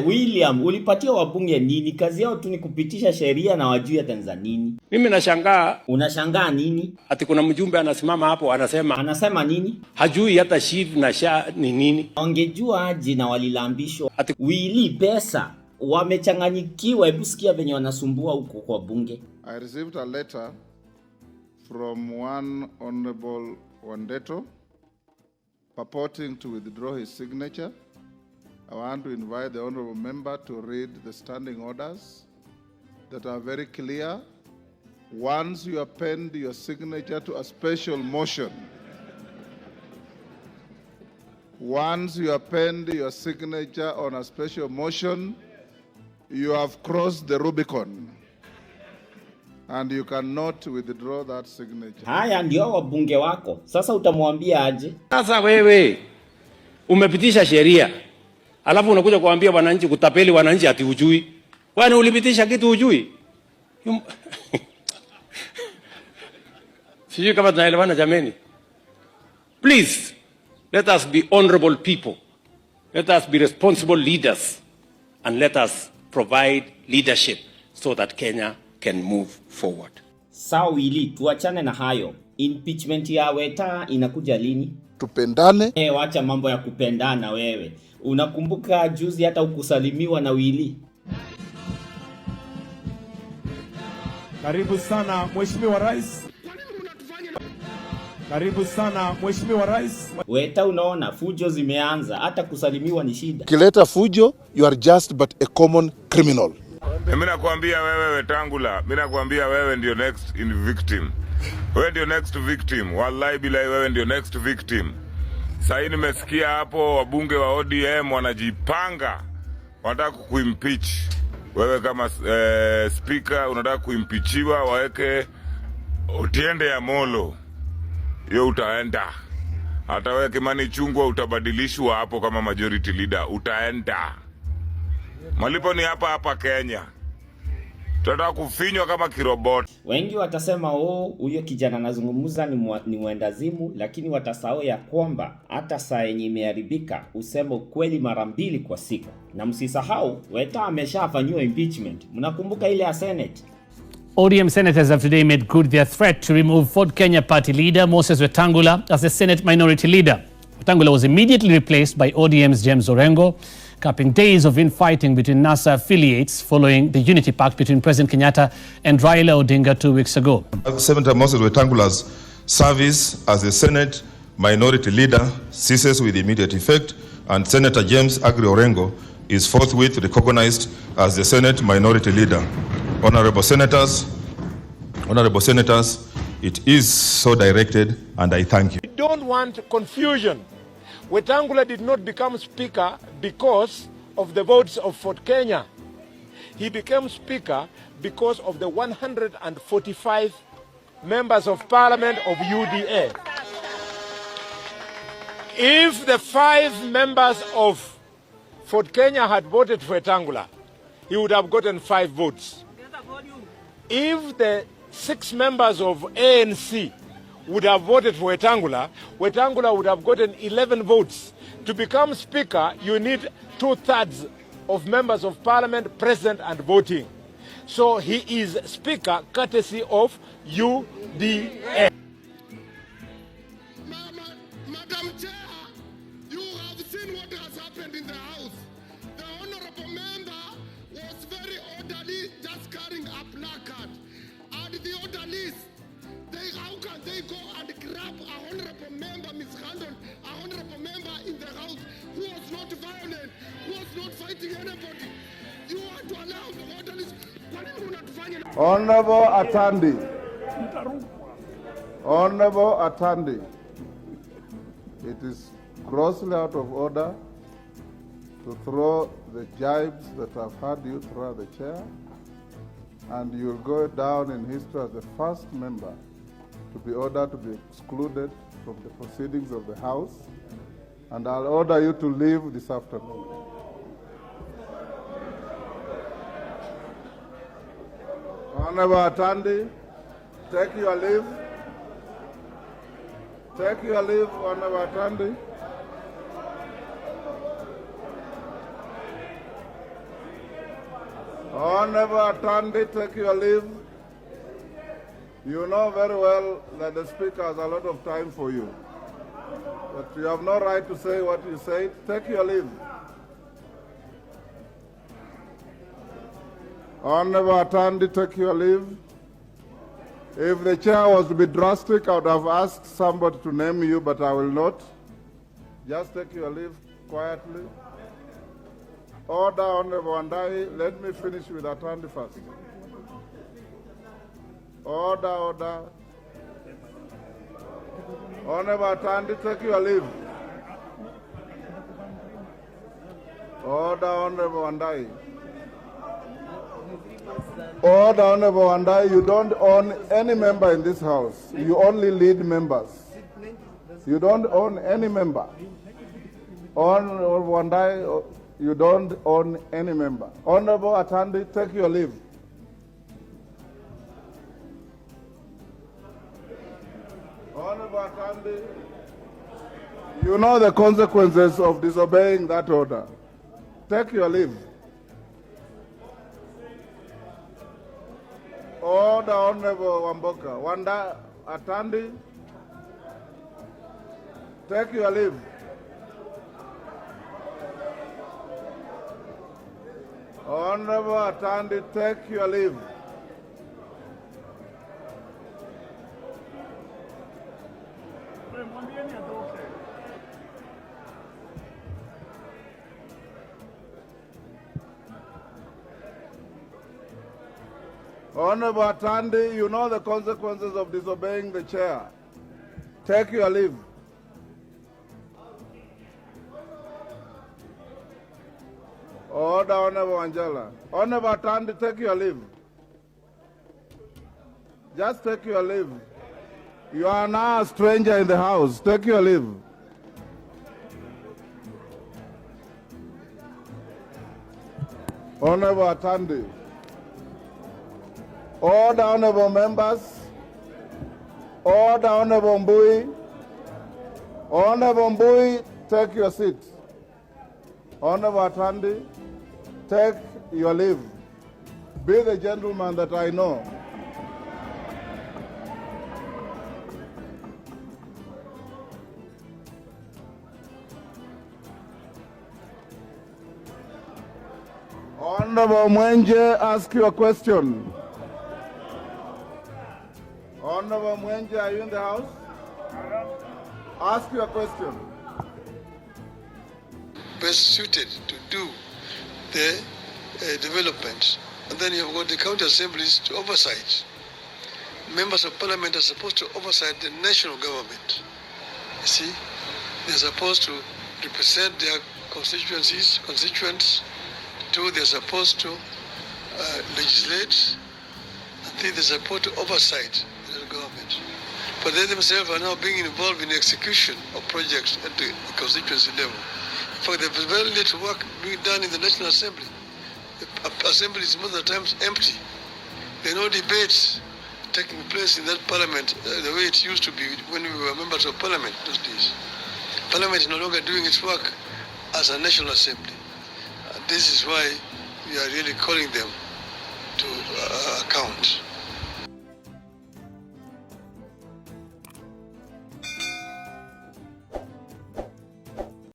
William, ulipatia wabunge nini? Kazi yao tu ni kupitisha sheria na wajui hata nini. Mimi nashangaa. Unashangaa nini? Ati kuna mjumbe anasimama hapo anasema nini? Hajui hata SHIF na SHA ni nini. Ongejua aje na walilambishwa. Ati Willy pesa wamechanganyikiwa, hebu sikia venye wanasumbua huko kwa bunge. I received a letter from one Honorable Wandeto purporting to withdraw his signature. I want to invite the honorable member to read the standing orders that are very clear. Once you append your signature to a special motion, once you append your signature on a special motion, you have crossed the Rubicon and you cannot withdraw that signature. Haya ndio wabunge wako. Sasa utamwambia aje? Sasa wewe umepitisha sheria, alafu unakuja kuambia wananchi, kutapeli wananchi ati hujui. Kwani ulipitisha kitu hujui? Sijui kama tunaelewana jameni. Please, let us be honorable people. Let us be responsible leaders. And let us provide leadership so that Kenya can move forward. Sawa Willy, tuachane na hayo. Impeachment ya Weta inakuja lini? Tupendane. Wacha mambo ya kupendana wewe. Unakumbuka juzi hata ukusalimiwa na Willy? Karibu sana Mheshimiwa Rais. Karibu sana Mheshimiwa Rais. Weta, unaona fujo zimeanza, hata kusalimiwa ni shida. Kileta fujo, you are just but a common criminal. Mimi nakwambia wewe Wetangula, mimi nakwambia wewe ndio next victim. Wewe ndio next victim. Wallahi billahi wewe ndio next victim. Sasa nimesikia hapo wabunge wa ODM wanajipanga, wanataka kuimpeach. Wewe kama speaker unataka kuimpeachiwa, waweke utiende ya molo. Yo utaenda. Hata wewe Kimani Chungwa utabadilishwa hapo kama majority leader, utaenda. Malipo ni hapa Kenya. Tunataka kufinywa kama kirobot. Wengi watasema huyo kijana anazungumza ni mwendazimu, lakini watasahau ya kwamba hata saa yenye imeharibika useme ukweli mara 2 kwa siku. Na msisahau Weta ameshafanywa impeachment. Mnakumbuka ile ya Senate? ODM senators have today made good their threat to remove Ford Kenya party leader Moses Wetangula as the Senate minority leader. Wetangula was immediately replaced by ODM's James Orengo, capping days of infighting between NASA affiliates following the unity pact between President Kenyatta and Raila Odinga 2 weeks ago. Senator Moses Wetangula's service as the Senate minority leader ceases with immediate effect, and Senator James Agri Orengo is forthwith recognized as the Senate minority leader. Honorable senators, it is so directed, and I thank you. We don't want confusion. Wetangula did not become speaker because of the votes of Ford Kenya. He became speaker because of the 145 members of parliament of UDA. If the 5 members of Ford Kenya had voted for Wetangula, he would have gotten 5 votes. If the 6 members of ANC would have voted for Wetangula, Wetangula would have gotten 11 votes. To become speaker, you need 2/3 of members of parliament present and voting. So he is speaker courtesy of UDA. Madam Chair, you have seen what has happened in the House. The honorable member was very orderly, just carrying a placard. And the orderlies, how can they go and grab a honorable member, mishandle a honorable member in the House who was not violent, who was not fighting anybody? You want to allow the orderlies? Honorable Atandi. Honorable Atandi. It is grossly out of order to throw the jibes that I've had you throw the chair, and you'll go down in history as the first member to be ordered to be excluded from the proceedings of the House, and I'll order you to leave this afternoon. Honorable Atandi, take your leave. Take your leave, Honorable Atandi. Honorable Atandi, take your leave. You know very well that the Speaker has a lot of time for you. But you have no right to say what you said. Take your leave. Honorable Atandi, take your leave. If the chair was to be drastic, I would have asked somebody to name you, but I will not. Just take your leave quietly. Order, Honorable Wandai. Let me finish with Atandi first. Order, order. Honorable Atandi, take your leave. Order, Honorable Wandai. Order, Honorable Wandai. You don't own any member in this house. You only lead members. You don't own any member. Honorable Wandai, you don't own any member. Honorable Atandi, take your leave. Honorable Atandi, you know the consequences of disobeying that order. Take your leave. Order, Honorable Wamboka. Wanda Atandi, take your leave. Honorable Atandi, take your leave. Honorable Atandi, you know the consequences of disobeying the chair. Take your leave. Order, Honorable Angela. Honorable Atandi, take your leave. Just take your leave. You are now a stranger in the house. Take your leave. Honorable Atandi. Order, Honorable members. Order, Honorable Mbui. Honorable Mbui, take your seat. Honorable Atandi, take your leave. Be the gentleman that I know. Honorable Mwenje, ask your question. Honorable Mwenje, are you in the house? Ask your question. Best suited to do the development. And then you've got the county assemblies to oversight. Members of parliament are supposed to oversight the national government. You see, they're supposed to represent their constituents. Two, they're supposed to legislate. And three, they're supposed to oversight the government. But they themselves are now being involved in the execution of projects at the constituency level. In fact, there's very little work being done in the National Assembly. The Assembly is most of the times empty. There are no debates taking place in that parliament the way it used to be when we were members of parliament those days. Parliament is no longer doing its work as a National Assembly. This is why we are really calling them to account.